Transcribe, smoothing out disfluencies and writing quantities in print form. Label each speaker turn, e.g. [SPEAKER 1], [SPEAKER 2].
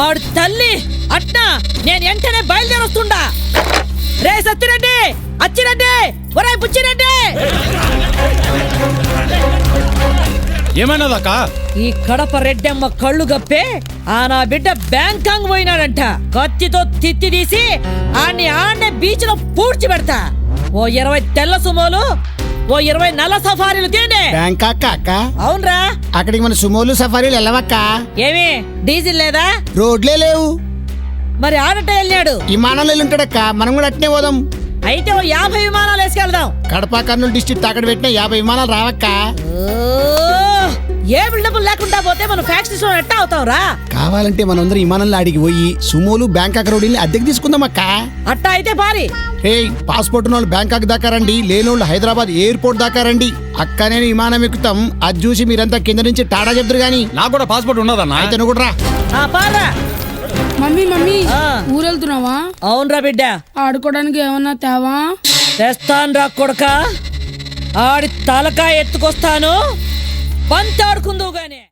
[SPEAKER 1] ఆడు తల్లి అట్నా నేను వెంటనే బయలుదేరొస్తుండా. రే సత్తిరెడ్డి, అచ్చిరెడ్డి, ఒరే బుచ్చిరెడ్డి.
[SPEAKER 2] ఏమైనాదక్క?
[SPEAKER 1] ఈ కడప రెడ్డమ్మ కళ్ళు గప్పే నా బిడ్డ బ్యాంకాంగ్ పోయినాడంట. కత్తితో తిత్తి తీసి ఆడనే బీచ్ లో పూడ్చి పెడతా. ఓ 20 తెల్ల సుమోలు, ఓ 20 నల్ల సఫారీలు తేనే.
[SPEAKER 3] బ్యాంకాక్ అక్క?
[SPEAKER 1] అవునరా.
[SPEAKER 3] అక్కడికి మన సుమోలు సఫారీలు వెళ్ళవక్క.
[SPEAKER 1] ఏమి డీజిల్ లేదా?
[SPEAKER 3] రోడ్లే లేవు.
[SPEAKER 1] మరి ఆడట వెళ్ళాడు.
[SPEAKER 3] విమానంలో ఉంటాడక్క, మనం కూడా అట్నే పోదాం.
[SPEAKER 1] అయితే ఓ 50 విమానాలు వేసుకెళ్దాం.
[SPEAKER 3] కడప కర్నూలు డిస్ట్రిక్ట్ అక్కడ పెట్టిన 50 విమానాలు రావక్క.
[SPEAKER 1] ఏ బిల్డప్ లేకుండా పోతే మనం ఫ్యాక్టరీ ఎట్టా అవుతాం రా.
[SPEAKER 3] కావాలంటే మనందరం విమానంలో ఆడికి పోయి సుమోలు బ్యాంకాక్ రోడ్ని అద్దెకి తీసుకుందాం అక్క.
[SPEAKER 1] అట్టా అయితే పారి.
[SPEAKER 3] పాస్పోర్ట్ ఉన్న వాళ్ళు బ్యాంకాక్ దాకా రండి, లేనోళ్ళు హైదరాబాద్ ఎయిర్పోర్ట్ దాకా రండి. అక్క నేను విమానం ఎక్కుతాం, అది చూసి మీరంతా కింద నుంచి టాటా చెప్తారు గానీ.
[SPEAKER 2] నాకు కూడా పాస్పోర్ట్ ఉన్నదన్నా.
[SPEAKER 3] అయితే నువ్వు కూడా రా.
[SPEAKER 1] పారా.
[SPEAKER 4] మమ్మీ ఊరెళ్తున్నావా?
[SPEAKER 1] అవునరా బిడ్డ.
[SPEAKER 4] ఆడుకోవడానికి ఏమన్నా తేవా?
[SPEAKER 1] తెస్తాను రా కొడక. ఆడి తలకాయ ఎత్తుకొస్తాను, పంతాడుకుందువు గానే.